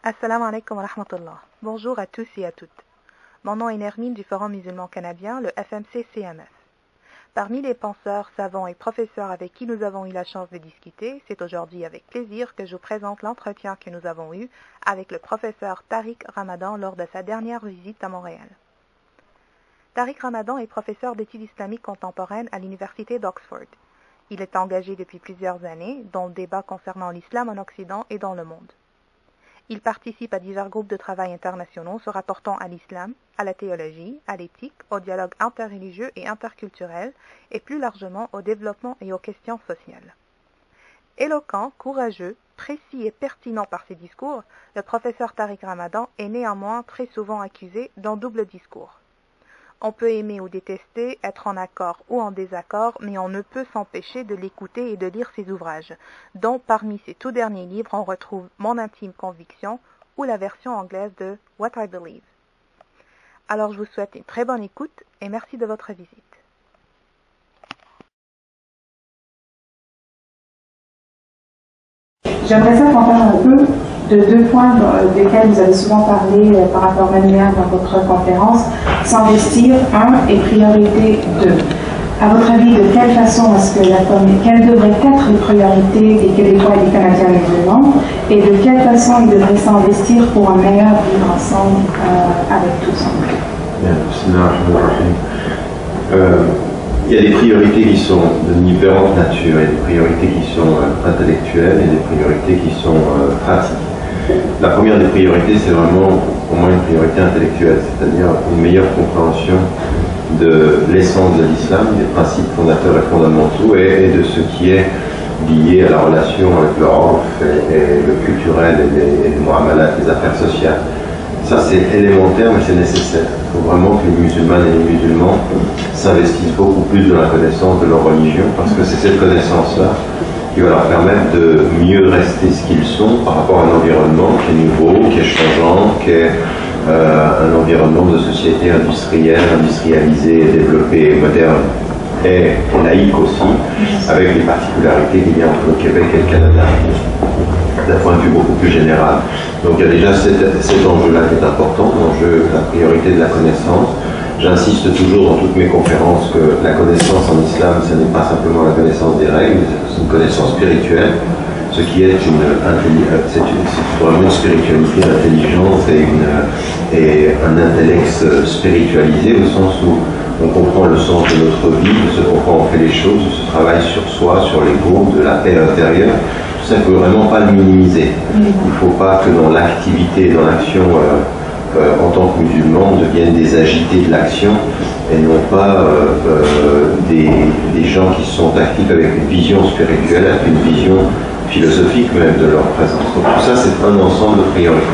Assalamu alaikum wa rahmatullah. Bonjour à tous et à toutes. Mon nom est Nermine du Forum musulman canadien, le FMC-CMF. Parmi les penseurs, savants et professeurs avec qui nous avons eu la chance de discuter, c'est aujourd'hui avec plaisir que je vous présente l'entretien que nous avons eu avec le professeur Tariq Ramadan lors de sa dernière visite à Montréal. Tariq Ramadan est professeur d'études islamiques contemporaines à l'Université d'Oxford. Il est engagé depuis plusieurs années dans le débat concernant l'islam en Occident et dans le monde. Il participe à divers groupes de travail internationaux se rapportant à l'islam, à la théologie, à l'éthique, au dialogue interreligieux et interculturel, et plus largement au développement et aux questions sociales. Éloquent, courageux, précis et pertinent par ses discours, le professeur Tariq Ramadan est néanmoins très souvent accusé d'un double discours. On peut aimer ou détester, être en accord ou en désaccord, mais on ne peut s'empêcher de l'écouter et de lire ses ouvrages, dont parmi ses tout derniers livres on retrouve Mon intime conviction ou la version anglaise de What I Believe. Alors je vous souhaite une très bonne écoute et merci de votre visite. J'aimerais ça qu'on parle un peu de deux points desquels vous avez souvent parlé par rapport manuel dans votre conférence, s'investir, 1, et priorité 2. À votre avis, de quelle façon est-ce que quelles devraient être les priorités des Québécois et des Canadiens musulmans, et de quelle façon ils devraient s'investir pour un meilleur vivre ensemble avec tous? Il y a des priorités qui sont de différentes natures. Il y a des priorités qui sont intellectuelles et des priorités qui sont pratiques. La première des priorités, c'est vraiment pour moi une priorité intellectuelle, c'est-à-dire une meilleure compréhension de l'essence de l'islam, des principes fondateurs et fondamentaux et de ce qui est lié à la relation avec le orf et le culturel et les muamalat, les affaires sociales. Ça, c'est élémentaire, mais c'est nécessaire. Il faut vraiment que les musulmanes et les musulmans s'investissent beaucoup plus dans la connaissance de leur religion, parce que c'est cette connaissance-là qui va leur permettre de mieux rester ce qu'ils sont par rapport à un environnement qui est nouveau, qui est changeant, qui est un environnement de société industrielle, industrialisée, développée, moderne et laïque aussi, avec les particularités qu'il y a entre le Québec et le Canada, d'un point de vue beaucoup plus général. Donc il y a déjà cet enjeu-là qui est important, l'enjeu, la priorité de la connaissance. J'insiste toujours dans toutes mes conférences que la connaissance en islam, ce n'est pas simplement la connaissance des règles, c'est une connaissance spirituelle, ce qui est c'est vraiment une spiritualité intelligente et un intellect spiritualisé, au sens où on comprend le sens de notre vie, de ce pourquoi on fait les choses, de ce travail sur soi, sur l'ego, de la paix intérieure. Tout ça, il ne faut vraiment pas le minimiser. Il ne faut pas que dans l'activité, dans l'action en tant que musulmans, on devienne des agités de l'action et non pas des gens qui sont actifs avec une vision spirituelle, avec une vision philosophique même de leur présence. Donc tout ça, c'est un ensemble de priorités.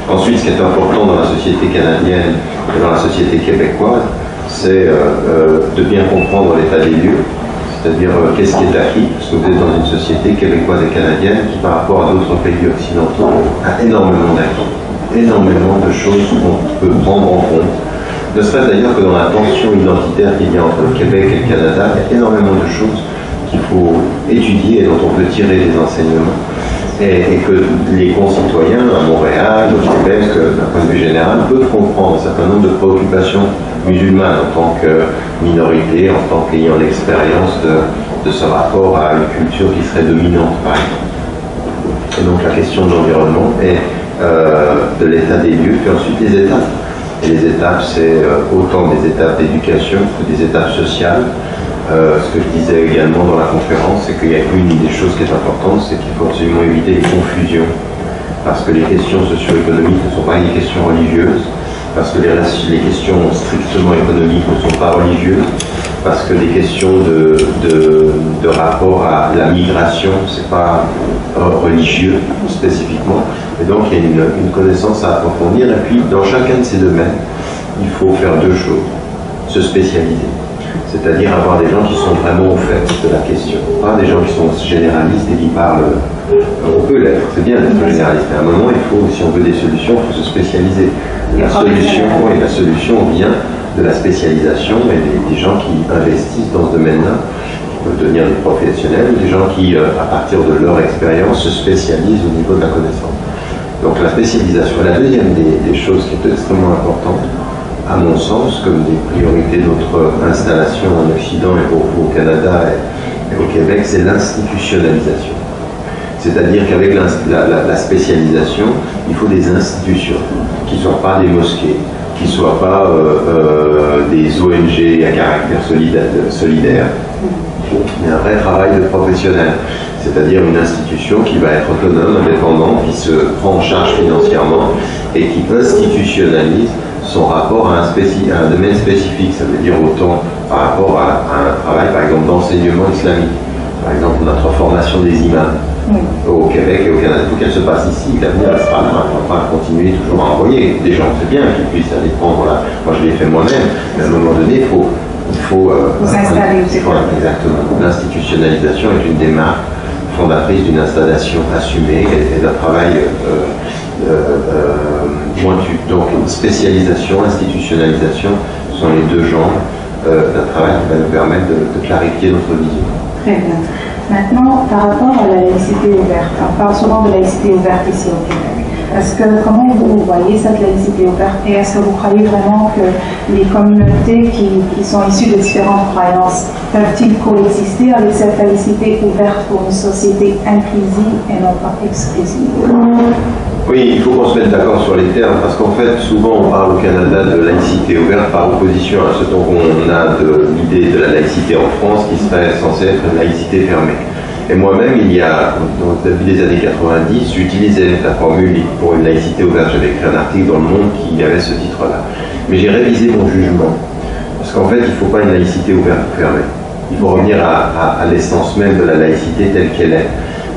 Ensuite, ce qui est important dans la société canadienne et dans la société québécoise, c'est de bien comprendre l'état des lieux, c'est-à-dire qu'est-ce qui est acquis, parce que vous êtes dans une société québécoise et canadienne qui, par rapport à d'autres pays occidentaux, a énormément d'acquis, énormément de choses qu'on peut prendre en compte. Ne serait-ce d'ailleurs que dans la tension identitaire qu'il y a entre le Québec et le Canada, il y a énormément de choses qu'il faut étudier et dont on peut tirer des enseignements. Et que les concitoyens à Montréal, au Québec, d'un point de vue général, peuvent comprendre un certain nombre de préoccupations musulmanes en tant que minorité, en tant qu'ayant l'expérience de ce rapport à une culture qui serait dominante, par exemple. Et donc la question de l'environnement et de l'état des lieux, puis ensuite les étapes. Et les étapes, c'est autant des étapes d'éducation que des étapes sociales. Ce que je disais également dans la conférence, c'est qu'il y a une des choses qui est importante, c'est qu'il faut absolument éviter les confusions, parce que les questions socio-économiques ne sont pas des questions religieuses, parce que les questions strictement économiques ne sont pas religieuses, parce que les questions de rapport à la migration, c'est pas religieux spécifiquement, et donc il y a une connaissance à approfondir, et puis dans chacun de ces domaines, il faut faire deux choses, se spécialiser. C'est-à-dire avoir des gens qui sont vraiment au fait de la question, pas des gens qui sont généralistes et qui parlent. On peut l'être, c'est bien d'être généraliste, mais à un moment, il faut, si on veut des solutions, il faut se spécialiser. La solution vient de la spécialisation et des gens qui investissent dans ce domaine-là, qui peuvent devenir des professionnels, ou des gens qui, à partir de leur expérience, se spécialisent au niveau de la connaissance. Donc la spécialisation. La deuxième des choses qui est extrêmement importante, à mon sens, comme des priorités de notre installation en Occident et pour vous au Canada et au Québec, c'est l'institutionnalisation. C'est-à-dire qu'avec la spécialisation, il faut des institutions qui ne soient pas des mosquées, qui ne soient pas des ONG à caractère solidaire, mais un vrai travail de professionnel. C'est-à-dire une institution qui va être autonome, indépendante, qui se prend en charge financièrement et qui institutionnalise son rapport à un domaine spécifique. Ça veut dire autant par rapport à un travail, par exemple, d'enseignement islamique. Par exemple, notre formation des imams au Québec et au Canada. Il faut qu'elle se passe ici. L'avenir, elle sera là. On va pas continuer toujours à envoyer des gens. C'est bien qu'ils puissent aller prendre là. Moi, je l'ai fait moi-même. Mais à un moment donné, il faut s'installer aussi. Voilà, exactement. L'institutionnalisation est une démarche fondatrice d'une installation assumée et d'un travail pointu. Donc, spécialisation, institutionnalisation sont les deux jambes d'un travail qui va nous permettre de clarifier notre vision. Très bien. Maintenant, par rapport à la laïcité ouverte, on parle souvent de laïcité ouverte ici au Québec. Comment vous voyez cette laïcité ouverte et est-ce que vous croyez vraiment que les communautés qui sont issues de différentes croyances peuvent-ils coexister avec cette laïcité ouverte pour une société inclusive et non pas exclusive? Oui, il faut qu'on se mette d'accord sur les termes, parce qu'en fait, souvent on parle au Canada de laïcité ouverte par opposition à ce dont on a de l'idée de la laïcité en France, qui serait censée être une laïcité fermée. Et moi-même, depuis les années 90, j'utilisais la formule pour une laïcité ouverte. J'avais écrit un article dans Le Monde qui avait ce titre-là. Mais j'ai révisé mon jugement, parce qu'en fait, il ne faut pas une laïcité ouverte ou fermée. Il faut revenir à l'essence même de la laïcité telle qu'elle est.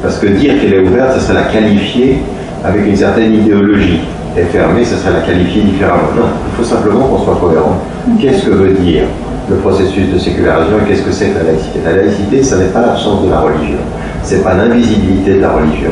Parce que dire qu'elle est ouverte, ce serait la qualifier avec une certaine idéologie. Et fermée, ce serait la qualifier différemment. Non, il faut simplement qu'on soit cohérent. Qu'est-ce que veut dire le processus de sécularisation et qu'est-ce que c'est que la laïcité? La laïcité, ça n'est pas l'absence de la religion. C'est pas l'invisibilité de la religion.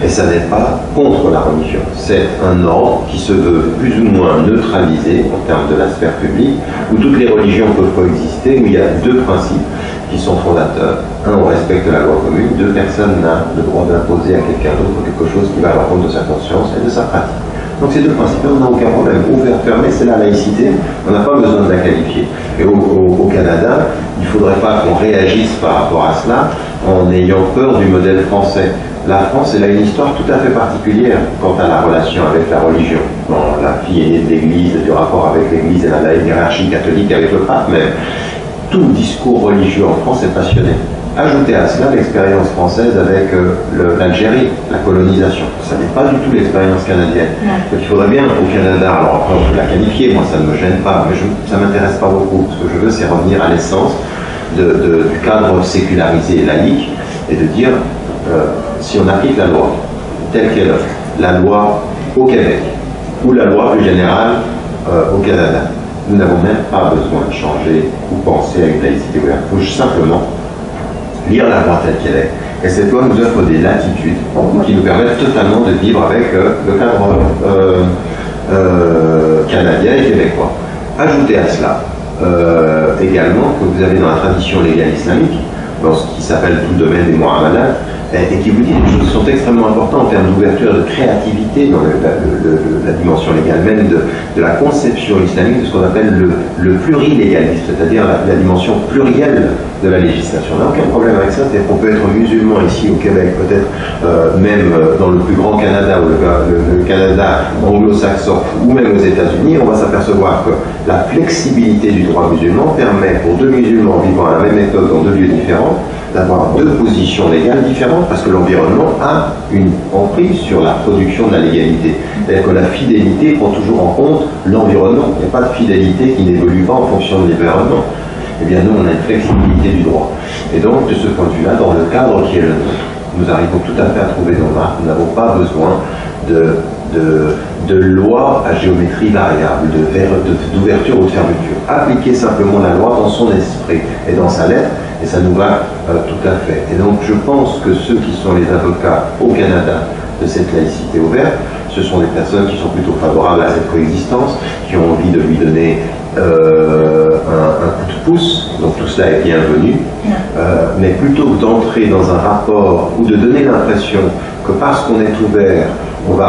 Et ça n'est pas contre la religion. C'est un ordre qui se veut plus ou moins neutralisé en termes de la sphère publique, où toutes les religions peuvent coexister, où il y a deux principes qui sont fondateurs. Un, on respecte la loi commune. Deux, personne n'a le droit d'imposer à quelqu'un d'autre quelque chose qui va à l'encontre de sa conscience et de sa pratique. Donc ces deux principes, on n'a aucun problème. Ouvert, fermé, c'est la laïcité. On n'a pas besoin de la qualifier. Et au Canada, il ne faudrait pas qu'on réagisse par rapport à cela en ayant peur du modèle français. La France, elle a une histoire tout à fait particulière quant à la relation avec la religion. Bon, la fille est née de l'Église, du rapport avec l'Église et la hiérarchie catholique avec le pape, mais tout discours religieux en France est passionné. Ajoutez à cela l'expérience française avec l'Algérie, la colonisation. Ça n'est pas du tout l'expérience canadienne. Donc il faudrait bien au Canada, alors après on peut la qualifier, moi ça ne me gêne pas, mais ça ne m'intéresse pas beaucoup. Ce que je veux, c'est revenir à l'essence du cadre sécularisé et laïque et de dire, si on applique la loi telle qu'elle est, la loi au Québec ou la loi plus générale au Canada, nous n'avons même pas besoin de changer ou penser à une laïcité ouverte. Il faut simplement lire la loi telle qu'elle est. Et cette loi nous offre des latitudes qui nous permettent totalement de vivre avec le cadre canadien et québécois. Ajoutez à cela également que vous avez dans la tradition légale islamique, dans ce qui s'appelle tout le domaine des mu'amalat, et qui vous dit des choses qui sont extrêmement importantes en termes d'ouverture, de créativité dans la dimension légale même de la conception islamique de ce qu'on appelle le plurilégalisme, c'est-à-dire la dimension plurielle de la législation. On n'a aucun problème avec ça, c'est-à-dire qu'on peut être musulman ici au Québec, peut-être même dans le plus grand Canada, ou le Canada anglo-saxon, ou même aux États-Unis, on va s'apercevoir que la flexibilité du droit musulman permet pour deux musulmans vivant à la même époque dans deux lieux différents d'avoir deux positions légales différentes parce que l'environnement a une emprise sur la production de la légalité. C'est-à-dire que la fidélité prend toujours en compte l'environnement. Il n'y a pas de fidélité qui n'évolue pas en fonction de l'environnement. Eh bien, nous, on a une flexibilité du droit. Et donc, de ce point de vue-là, dans le cadre qui est le nôtre, nous arrivons tout à fait à trouver nos marques. Nous n'avons pas besoin de lois à géométrie variable, d'ouverture ou de fermeture. Appliquer simplement la loi dans son esprit et dans sa lettre, et ça nous va tout à fait. Et donc je pense que ceux qui sont les avocats au Canada de cette laïcité ouverte, ce sont des personnes qui sont plutôt favorables à cette coexistence, qui ont envie de lui donner un coup de pouce, donc tout cela est bienvenu, mais plutôt que d'entrer dans un rapport ou de donner l'impression que parce qu'on est ouvert, on va